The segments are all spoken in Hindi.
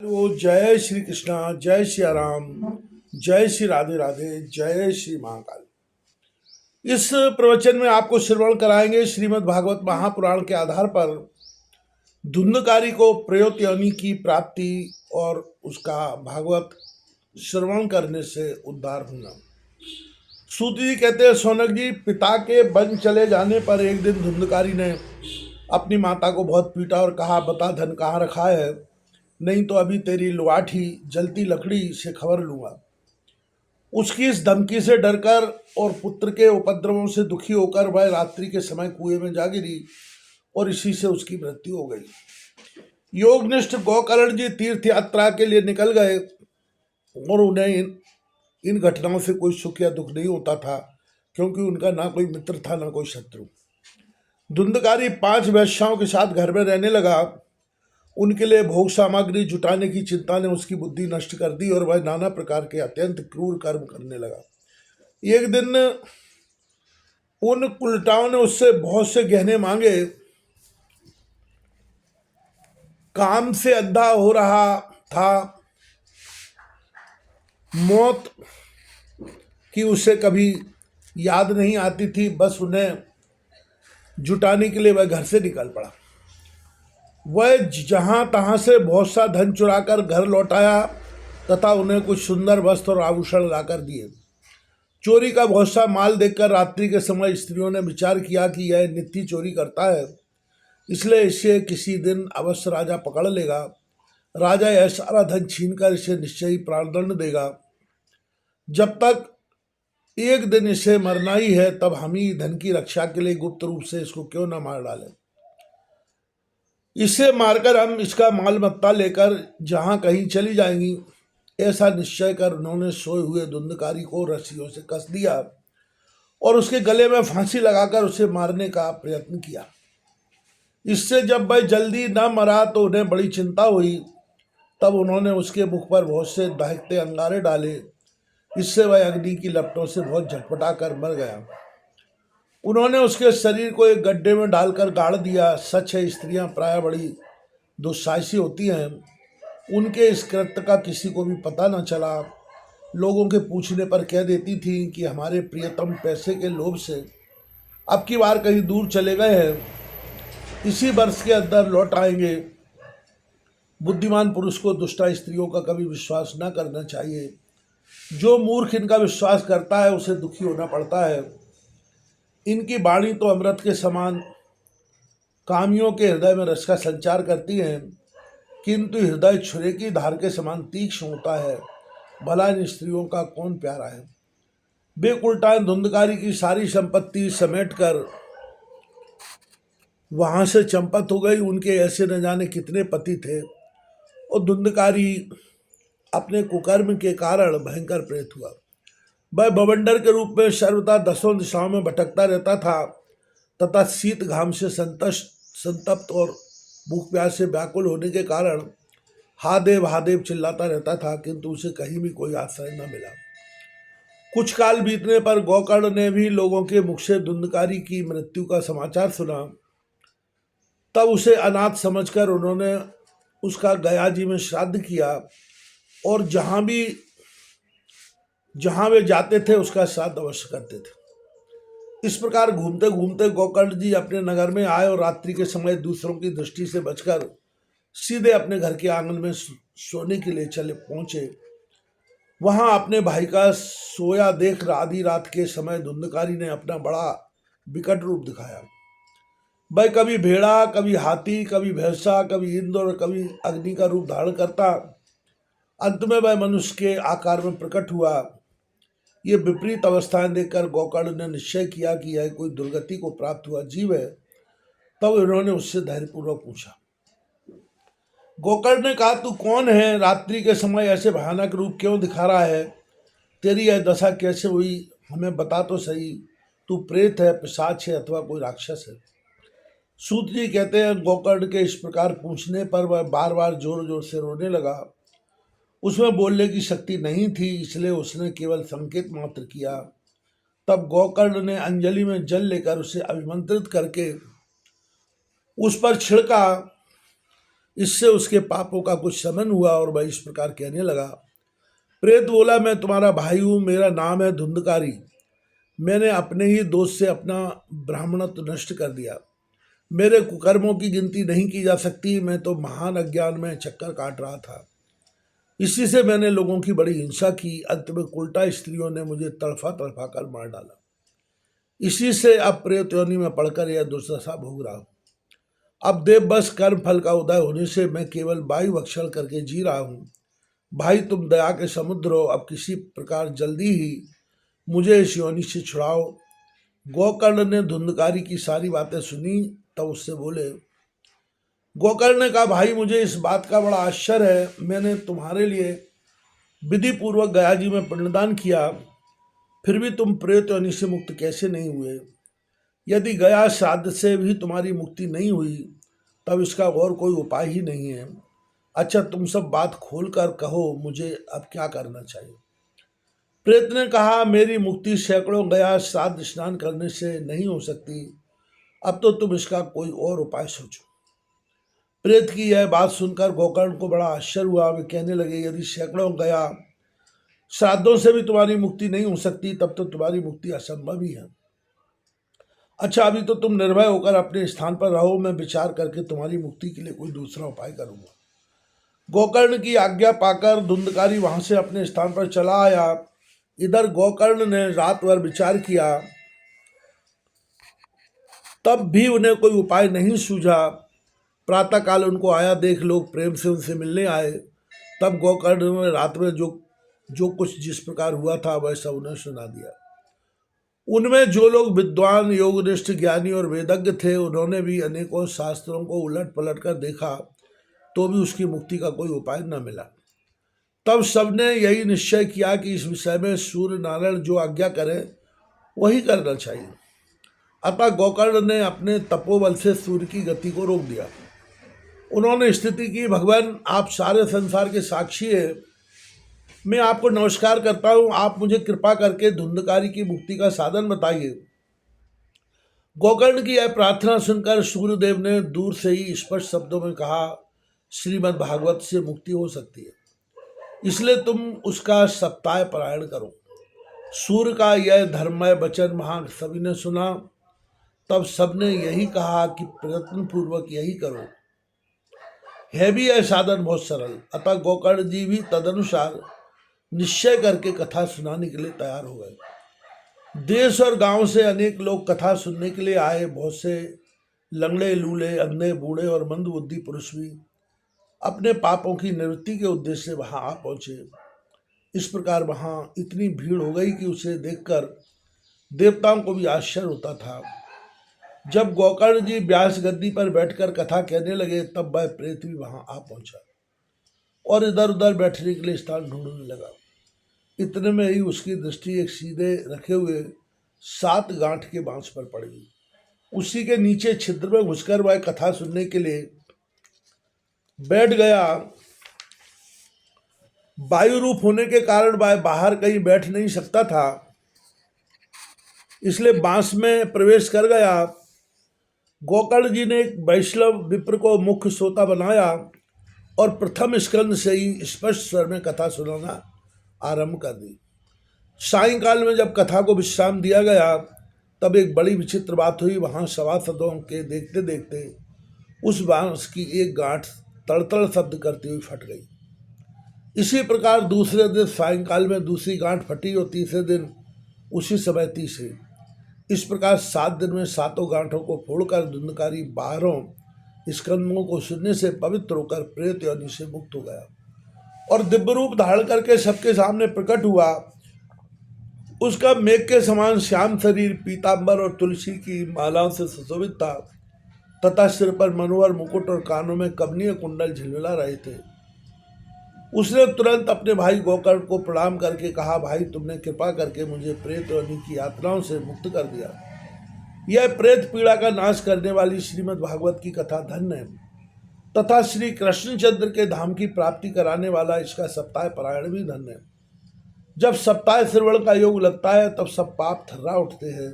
वो जय श्री कृष्णा, जय श्री राम, जय श्री राधे राधे, जय श्री महाकाल। इस प्रवचन में आपको श्रवण कराएंगे श्रीमद् भागवत महापुराण के आधार पर धुंधकारी को प्रयोत योनि की प्राप्ति और उसका भागवत श्रवण करने से उद्धार होना। सूत जी कहते हैं, सौनक जी, पिता के वन चले जाने पर एक दिन धुंधकारी ने अपनी माता को बहुत पीटा और कहा, बता धन कहाँ रखा है, नहीं तो अभी तेरी लाठी जलती लकड़ी से खबर लूंगा। उसकी इस धमकी से डरकर और पुत्र के उपद्रवों से दुखी होकर वह रात्रि के समय कुएं में जा गिरी और इसी से उसकी मृत्यु हो गई। योगनिष्ठ गोकर्ण जी तीर्थ यात्रा के लिए निकल गए और उन्हें इन घटनाओं से कोई सुख या दुख नहीं होता था, क्योंकि उनका ना कोई मित्र था ना कोई शत्रु। धुंधकारी 5 वैश्याओं के साथ घर में रहने लगा। उनके लिए भोग सामग्री जुटाने की चिंता ने उसकी बुद्धि नष्ट कर दी और वह नाना प्रकार के अत्यंत क्रूर कर्म करने लगा। एक दिन उन उल्टाओं ने उससे बहुत से गहने मांगे। काम से अंधा हो रहा था, मौत की उसे कभी याद नहीं आती थी, बस उन्हें जुटाने के लिए वह घर से निकल पड़ा। वह जहां तहां से बहुत सा धन चुराकर घर लौटाया तथा उन्हें कुछ सुंदर वस्त्र और आभूषण लाकर दिए। चोरी का बहुत सा माल देखकर रात्रि के समय स्त्रियों ने विचार किया कि यह नित्य चोरी करता है, इसलिए इसे किसी दिन अवश्य राजा पकड़ लेगा। राजा यह सारा धन छीनकर इसे निश्चय ही प्राणदंड देगा। जब तक एक दिन इसे मरना ही है, तब हम ही धन की रक्षा के लिए गुप्त रूप से इसको क्यों न मार डालें। इसे मारकर हम इसका माल मत्ता लेकर जहां कहीं चली जाएंगी। ऐसा निश्चय कर उन्होंने सोए हुए धुंधकारी को रस्सियों से कस दिया और उसके गले में फांसी लगाकर उसे मारने का प्रयत्न किया। इससे जब वह जल्दी न मरा तो उन्हें बड़ी चिंता हुई। तब उन्होंने उसके मुख पर बहुत से दहकते अंगारे डाले। इससे वह अग्नि की लपटों से बहुत झटपटा कर मर गया। उन्होंने उसके शरीर को एक गड्ढे में डालकर गाड़ दिया। सच है, स्त्रियां प्राय बड़ी दुस्साहसी होती हैं। उनके इस कृत्य का किसी को भी पता न चला। लोगों के पूछने पर कह देती थी कि हमारे प्रियतम पैसे के लोभ से अब की बार कहीं दूर चले गए हैं, इसी वर्ष के अंदर लौट आएंगे। बुद्धिमान पुरुष को दुष्टा स्त्रियों का कभी विश्वास न करना चाहिए। जो मूर्ख इनका विश्वास करता है उसे दुखी होना पड़ता है। इनकी वाणी तो अमृत के समान कामियों के हृदय में रस का संचार करती है, किंतु हृदय छुरे की धार के समान तीक्ष्ण होता है। भला इन स्त्रियों का कौन प्यारा है। बेकुलटान धुंधकारी की सारी संपत्ति समेटकर वहां से चंपत हो गई। उनके ऐसे न जाने कितने पति थे और धुंधकारी अपने कुकर्म के कारण भयंकर प्रेत हुआ। वह बवंडर के रूप में सर्वदा 10 दिशाओं में भटकता रहता था तथा शीत घाम से संतप्त और भूख प्यास से व्याकुल होने के कारण हादेव चिल्लाता रहता था, किंतु उसे कहीं भी कोई आश्रय न मिला। कुछ काल बीतने पर गोकर्ण ने भी लोगों के मुख से धुंधकारी की मृत्यु का समाचार सुना। तब उसे अनाथ समझकर उन्होंने उसका गया जी में श्राद्ध किया और जहां वे जाते थे उसका श्राद्ध अवश्य करते थे। इस प्रकार घूमते घूमते गोकर्ण जी अपने नगर में आए और रात्रि के समय दूसरों की दृष्टि से बचकर सीधे अपने घर के आंगन में सोने के लिए चले पहुंचे। वहां अपने भाई का सोया देख आधी रात के समय धुंधकारी ने अपना बड़ा विकट रूप दिखाया। वह कभी भेड़ा, कभी हाथी, कभी भैंसा, कभी इंद्र और कभी अग्नि का रूप धारण करता। अंत में वह मनुष्य के आकार में प्रकट हुआ। ये विपरीत अवस्थाएं देखकर गोकर्ण ने निश्चय किया कि यह कोई दुर्गति को प्राप्त हुआ जीव है। तब उन्होंने उससे धैर्यपूर्वक पूछा। गोकर्ण ने कहा, तू कौन है? रात्रि के समय ऐसे भयानक रूप क्यों दिखा रहा है? तेरी यह दशा कैसे हुई, हमें बता तो सही। तू प्रेत है, पिशाच है अथवा कोई राक्षस है? सूत जी कहते हैं, गोकर्ण के इस प्रकार पूछने पर वह बार बार जोर जोर से रोने लगा। उसमें बोलने की शक्ति नहीं थी, इसलिए उसने केवल संकेत मात्र किया। तब गोकर्ण ने अंजलि में जल लेकर उसे अभिमंत्रित करके उस पर छिड़का। इससे उसके पापों का कुछ शमन हुआ और वह इस प्रकार कहने लगा। प्रेत बोला, मैं तुम्हारा भाई हूँ, मेरा नाम है धुंधकारी। मैंने अपने ही दोष से अपना ब्राह्मणत्व नष्ट कर दिया। मेरे कुकर्मों की गिनती नहीं की जा सकती। मैं तो महान अज्ञान में चक्कर काट रहा था। इसी से मैंने लोगों की बड़ी हिंसा की। अंत में उल्टा स्त्रियों ने मुझे तड़फा तड़फा कर मार डाला। इसी से अब प्रेत योनि में पड़कर यह दुर्दशा भोग रहा हूँ। अब देव बस कर्म फल का उदय होने से मैं केवल वायु भक्षण करके जी रहा हूँ। भाई तुम दया के समुद्र हो, अब किसी प्रकार जल्दी ही मुझे इस योनि से छुड़ाओ। गोकर्ण ने धुंधकारी की सारी बातें सुनी, तब उससे बोले। गोकर्ण ने कहा, भाई मुझे इस बात का बड़ा आश्चर्य है। मैंने तुम्हारे लिए विधि पूर्वक गया जी में पिंडदान किया, फिर भी तुम प्रेत योनि से मुक्त कैसे नहीं हुए? यदि गया श्राद्ध से भी तुम्हारी मुक्ति नहीं हुई, तब इसका और कोई उपाय ही नहीं है। अच्छा, तुम सब बात खोल कर कहो, मुझे अब क्या करना चाहिए? प्रेत ने कहा, मेरी मुक्ति सैकड़ों गया श्राद्ध स्नान करने से नहीं हो सकती। अब तो तुम इसका कोई और उपाय सोचो। प्रेत की यह बात सुनकर गोकर्ण को बड़ा आश्चर्य हुआ। वे कहने लगे, यदि सैकड़ों गया श्राद्धों से भी तुम्हारी मुक्ति नहीं हो सकती, तब तो तुम्हारी मुक्ति असंभव ही है। अच्छा, अभी तो तुम निर्भय होकर अपने स्थान पर रहो, मैं विचार करके तुम्हारी मुक्ति के लिए कोई दूसरा उपाय करूंगा। गोकर्ण की आज्ञा पाकर धुंधकारी वहां से अपने स्थान पर चला आया। इधर गोकर्ण ने रात भर विचार किया, तब भी उन्हें कोई उपाय नहीं सूझा। प्रातःकाल उनको आया देख लोग प्रेम से उनसे मिलने आए। तब गोकर्ण ने रात में जो जो कुछ जिस प्रकार हुआ था वैसा उन्हें सुना दिया। उनमें जो लोग विद्वान, योगनिष्ठ, ज्ञानी और वेदज्ञ थे, उन्होंने भी अनेकों शास्त्रों को उलट पलट कर देखा, तो भी उसकी मुक्ति का कोई उपाय न मिला। तब सबने यही निश्चय किया कि इस विषय में सूर्य नारायण जो आज्ञा करें वही करना चाहिए। अतः गोकर्ण ने अपने तपोबल से सूर्य की गति को रोक दिया। उन्होंने स्थिति की, भगवान आप सारे संसार के साक्षी है, मैं आपको नमस्कार करता हूं, आप मुझे कृपा करके धुंधकारी की मुक्ति का साधन बताइए। गोकर्ण की यह प्रार्थना सुनकर सूर्यदेव ने दूर से ही स्पष्ट शब्दों में कहा, श्रीमद् भागवत से मुक्ति हो सकती है, इसलिए तुम उसका सप्ताह पारायण करो। सूर्य का यह धर्ममय वचन वहां सभी ने सुना। तब सबने यही कहा कि प्रयत्न पूर्वक यही करो, है भी यह साधन बहुत सरल। अतः गोकर्ण जी भी तदनुसार निश्चय करके कथा सुनाने के लिए तैयार हो गए। देश और गांव से अनेक लोग कथा सुनने के लिए आए। बहुत से लंगड़े, लूले, अंधे, बूढ़े और मंदबुद्धि पुरुष भी अपने पापों की निवृत्ति के उद्देश्य से वहां आ पहुंचे। इस प्रकार वहां इतनी भीड़ हो गई कि उसे देखकर देवताओं को भी आश्चर्य होता था। जब गोकर्ण जी व्यास गद्दी पर बैठकर कथा कहने लगे, तब वह प्रेत भी वहां आ पहुंचा और इधर उधर बैठने के लिए स्थान ढूंढने लगा। इतने में ही उसकी दृष्टि एक सीधे रखे हुए 7 गांठ के बांस पर पड़ गई। उसी के नीचे छिद्र में घुसकर वह कथा सुनने के लिए बैठ गया। वायु रूप होने के कारण वह बाहर कहीं बैठ नहीं सकता था, इसलिए बांस में प्रवेश कर गया। गोकर्ण जी ने एक वैष्णव विप्र को मुख्य श्रोता बनाया और प्रथम स्कंद से ही स्पष्ट स्वर में कथा सुनाना आरंभ कर दी। सायंकाल में जब कथा को विश्राम दिया गया, तब एक बड़ी विचित्र बात हुई। वहां सभासदों के देखते देखते उस बांस की एक गांठ तड़तड़ शब्द करती हुई फट गई। इसी प्रकार दूसरे दिन सायंकाल में दूसरी गांठ फटी और तीसरे दिन उसी समय तीसरी। इस प्रकार 7 दिन में 7 गांठों को फोड़कर धुंधकारी 12 स्कंदों को सुनने से पवित्र होकर प्रेत योनि से मुक्त हो गया और दिव्य रूप धारण करके सबके सामने प्रकट हुआ। उसका मेघ के समान श्याम शरीर पीतांबर और तुलसी की मालाओं से सुशोभित था तथा सिर पर मनोहर मुकुट और कानों में कमनीय कुंडल झिलमिला रहे थे। उसने तुरंत अपने भाई गोकर्ण को प्रणाम करके कहा, भाई तुमने कृपा करके मुझे प्रेत योनि की यातनाओं से मुक्त कर दिया। यह प्रेत पीड़ा का नाश करने वाली श्रीमद् भागवत की कथा धन्य है तथा श्री कृष्णचंद्र के धाम की प्राप्ति कराने वाला इसका सप्ताह पारायण भी धन्य है। जब सप्ताह श्रवण का योग लगता है, तब सब पाप थर्रा उठते हैं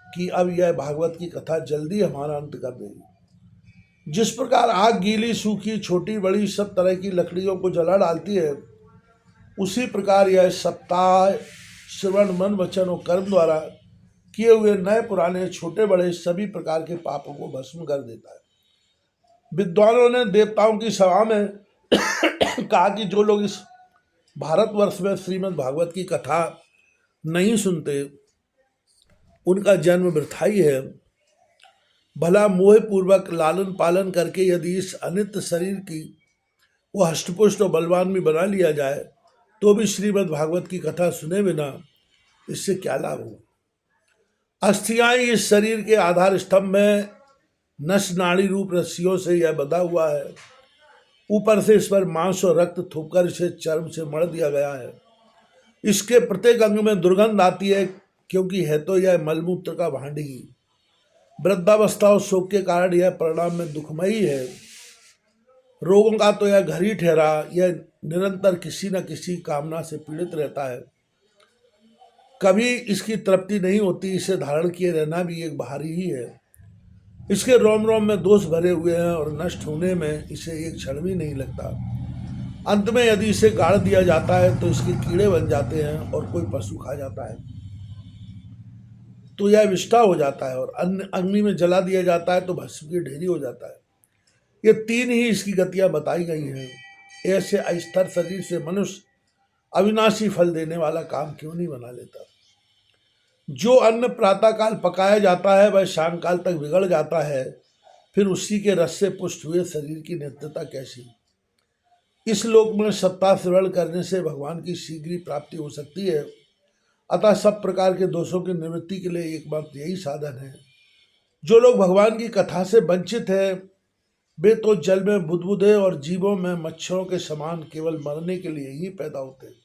कि अब यह भागवत की कथा जल्दी हमारा अंत कर देगी। जिस प्रकार आग गीली सूखी छोटी बड़ी सब तरह की लकड़ियों को जला डालती है, उसी प्रकार यह सप्ताह श्रवण मन वचन और कर्म द्वारा किए हुए नए पुराने छोटे बड़े सभी प्रकार के पापों को भस्म कर देता है। विद्वानों ने देवताओं की सभा में कहा कि जो लोग इस भारतवर्ष में श्रीमद् भागवत की कथा नहीं सुनते, उनका जन्म वृथा ही है। भला मोह पूर्वक लालन पालन करके यदि इस अनित्य शरीर की वो हष्टपुष्ट और बलवान भी बना लिया जाए, तो भी श्रीमद् भागवत की कथा सुने बिना इससे क्या लाभ हो। अस्थियां इस शरीर के आधार स्तंभ में नस नाड़ी रूप रस्सियों से यह बंधा हुआ है। ऊपर से इस पर मांस और रक्त थोपकर इसे चर्म से मढ़ दिया गया है। इसके प्रत्येक अंग में दुर्गंध आती है, क्योंकि है तो यह मलमूत्र का भांड ही। वृद्धावस्था और शोक के कारण यह परिणाम में दुखमयी है। रोगों का तो यह घर ही ठहरा, यह निरंतर किसी न किसी कामना से पीड़ित रहता है। कभी इसकी तृप्ति नहीं होती। इसे धारण किए रहना भी एक भारी ही है। इसके रोम रोम में दोष भरे हुए हैं और नष्ट होने में इसे एक क्षण भी नहीं लगता। अंत में यदि इसे गाड़ दिया जाता है तो इसके कीड़े बन जाते हैं और कोई पशु खा जाता है तो यह विष्ठा हो जाता है, और अन्य अग्नि में जला दिया जाता है तो भस्म की ढेरी हो जाता है। ये तीन ही इसकी गतियां बताई गई हैं। ऐसे अस्थिर शरीर से मनुष्य अविनाशी फल देने वाला काम क्यों नहीं बना लेता। जो अन्न प्रातःकाल पकाया जाता है वह शाम काल तक बिगड़ जाता है, फिर उसी के रस से पुष्ट हुए शरीर की नित्यता कैसी। इस लोक में सत्ता श्रवण करने से भगवान की शीघ्र ही प्राप्ति हो सकती है। अतः सब प्रकार के दोषों की निवृत्ति के लिए एकमात्र यही साधन है। जो लोग भगवान की कथा से वंचित है, वे तो जल में बुदबुदे और जीवों में मच्छरों के समान केवल मरने के लिए ही पैदा होते हैं।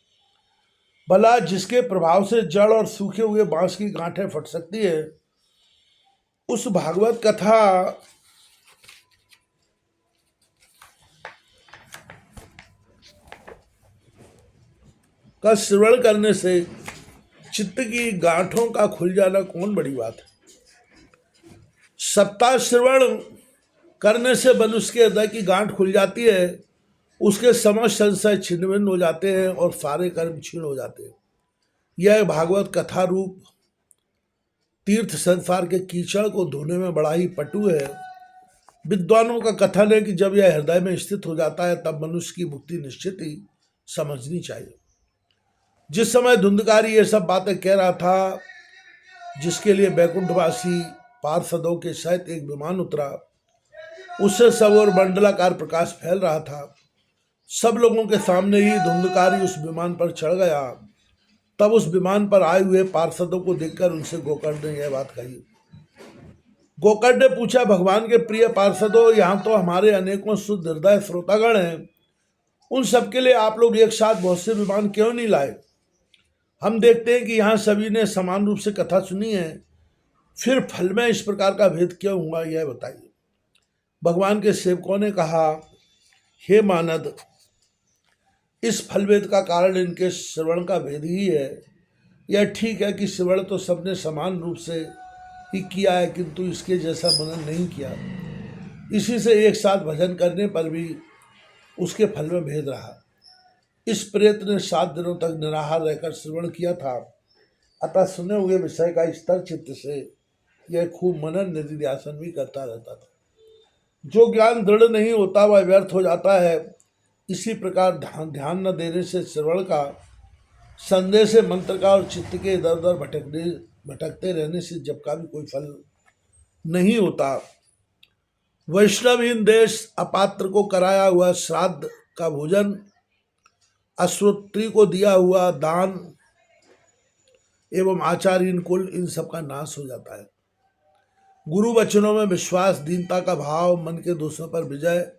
भला जिसके प्रभाव से जड़ और सूखे हुए बांस की गांठें फट सकती है, उस भागवत कथा का श्रवण करने से चित्त की गांठों का खुल जाना कौन बड़ी बात है। सप्ताह श्रवण करने से मनुष्य के हृदय की गांठ खुल जाती है, उसके समस्त संशय छिन्न भिन्न हो जाते हैं और सारे कर्म क्षीण हो जाते हैं। यह भागवत कथा रूप तीर्थ संसार के कीचड़ को धोने में बड़ा ही पटु है। विद्वानों का कथन है कि जब यह हृदय में स्थित हो जाता है तब मनुष्य की मुक्ति निश्चित ही समझनी चाहिए। जिस समय धुंधकारी ये सब बातें कह रहा था, जिसके लिए बैकुंठवासी पार्षदों के सहित एक विमान उतरा, उससे सब और मंडलाकार प्रकाश फैल रहा था। सब लोगों के सामने ही धुंधकारी उस विमान पर चढ़ गया। तब उस विमान पर आए हुए पार्षदों को देखकर उनसे गोकर्ण ने यह बात कही। गोकर्ण ने पूछा, भगवान के प्रिय पार्षदों, यहाँ तो हमारे अनेकों शुद्ध हृदय श्रोतागण हैं, उन सबके लिए आप लोग एक साथ बहुत से विमान क्यों नहीं लाए। हम देखते हैं कि यहाँ सभी ने समान रूप से कथा सुनी है, फिर फल में इस प्रकार का भेद क्यों हुआ, यह बताइए। भगवान के सेवकों ने कहा, हे मानद, इस फल भेद का कारण इनके श्रवण का भेद ही है। यह ठीक है कि श्रवण तो सबने समान रूप से ही किया है, किंतु इसके जैसा मनन नहीं किया। इसी से एक साथ भजन करने पर भी उसके फल में भेद रहा। इस प्रेत ने 7 दिनों तक निराहार रहकर श्रवण किया था, अतः सुने हुए विषय का स्तर चित्त से यह खूब मनन निधिध्यासन भी करता रहता था। जो ज्ञान दृढ़ नहीं होता वह व्यर्थ हो जाता है। इसी प्रकार ध्यान न देने से श्रवण का, संदेह से मंत्र का और चित्त के इधर उधर भटकते रहने से जब का भी कोई फल नहीं होता। वैष्णवहीन देश अपात्र को कराया हुआ श्राद्ध का भोजन, अश्रोत्री को दिया हुआ दान एवं आचार्यहीन कुल, इन सब का नाश हो जाता है। गुरु वचनों में विश्वास, दीनता का भाव, मन के दोषों पर विजय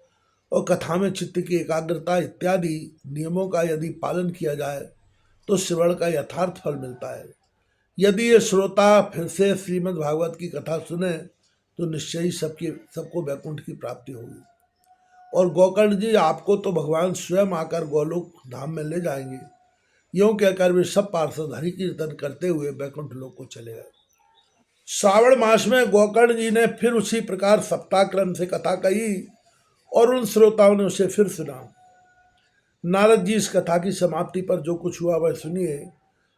और कथा में चित्त की एकाग्रता इत्यादि नियमों का यदि पालन किया जाए तो श्रवण का यथार्थ फल मिलता है। यदि ये श्रोता फिर से श्रीमद् भागवत की कथा सुने तो निश्चय ही सबको वैकुंठ की प्राप्ति होगी। और गोकर्ण जी, आपको तो भगवान स्वयं आकर गोलोक धाम में ले जाएंगे। यूँ कहकर वे सब पार्षद हरि कीर्तन करते हुए वैकुंठ लोक को चले गए। श्रावण मास में गोकर्ण जी ने फिर उसी प्रकार सप्ताह क्रम से कथा कही और उन श्रोताओं ने उसे फिर सुना। नारद जी इस कथा की समाप्ति पर जो कुछ हुआ वह सुनिए।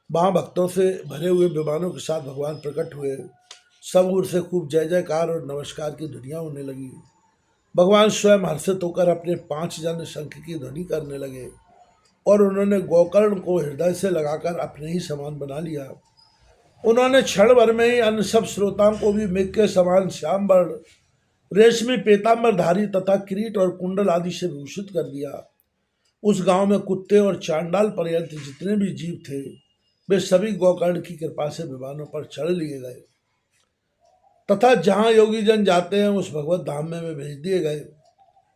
वहां भक्तों से भरे हुए विमानों के साथ भगवान प्रकट हुए। सब ओर से खूब जय जयकार और नमस्कार की ध्वनियां होने लगी। भगवान स्वयं हर्षित होकर अपने 5 जन शंख की ध्वनि करने लगे और उन्होंने गोकर्ण को हृदय से लगाकर अपने ही समान बना लिया। उन्होंने क्षण भर में ही अन्य सब श्रोताओं को भी मेघ के समान श्याम वर्ण, रेशमी पीताम्बरधारी तथा किरीट और कुंडल आदि से भूषित कर दिया। उस गांव में कुत्ते और चांडाल पर्यंत जितने भी जीव थे वे सभी गोकर्ण की कृपा से विमानों पर चढ़ लिए गए तथा जहां योगी जन जाते हैं उस भगवत धाम में वे भेज दिए गए।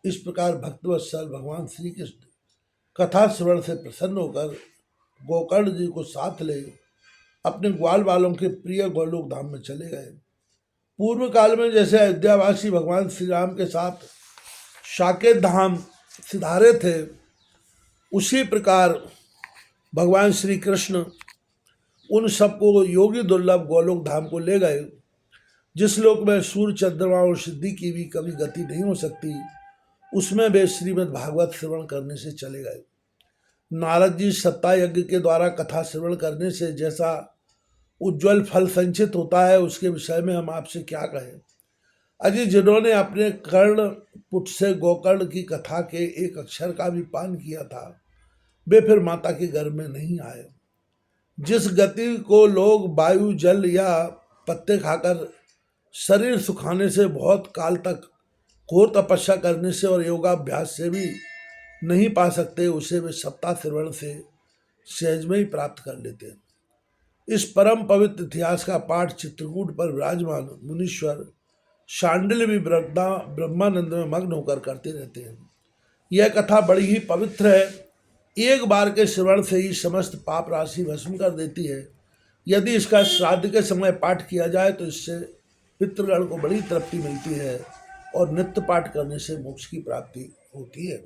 इस प्रकार भक्तवत्सल भगवान श्री कृष्ण कथा श्रवण से प्रसन्न होकर गोकर्ण जी को साथ ले अपने ग्वाल वालों के प्रिय गोलोक धाम में चले गए। पूर्व काल में जैसे अयोध्यावासी भगवान श्री राम के साथ साकेत धाम सिधारे थे, उसी प्रकार भगवान श्री कृष्ण उन सबको योगी दुर्लभ गोलोक धाम को ले गए, जिस लोक में सूर्य चंद्रमा और सिद्धि की भी कभी गति नहीं हो सकती, उसमें वे श्रीमद् भागवत श्रवण करने से चले गए। नारद जी सत्ता यज्ञ के द्वारा कथा श्रवण करने से जैसा उज्ज्वल फल संचित होता है उसके विषय में हम आपसे क्या कहें। अजी जिन्होंने अपने कर्ण पुट से गोकर्ण की कथा के एक अक्षर का भी पान किया था वे फिर माता के गर्भ में नहीं आए। जिस गति को लोग वायु जल या पत्ते खाकर शरीर सुखाने से बहुत काल तक घोर तपस्या करने से और योगाभ्यास से भी नहीं पा सकते, उसे वे सप्ताह श्रवण से सहज में ही प्राप्त कर लेते हैं। इस परम पवित्र इतिहास का पाठ चित्रकूट पर विराजमान मुनीश्वर शांडिल्य भी ब्रह्मानंद में मग्न होकर करते रहते हैं। यह कथा बड़ी ही पवित्र है। एक बार के श्रवण से ही समस्त पाप राशि भस्म कर देती है। यदि इसका श्राद्ध के समय पाठ किया जाए तो इससे पितृगण को बड़ी तृप्ति मिलती है और नित्य पाठ करने से मोक्ष की प्राप्ति होती है।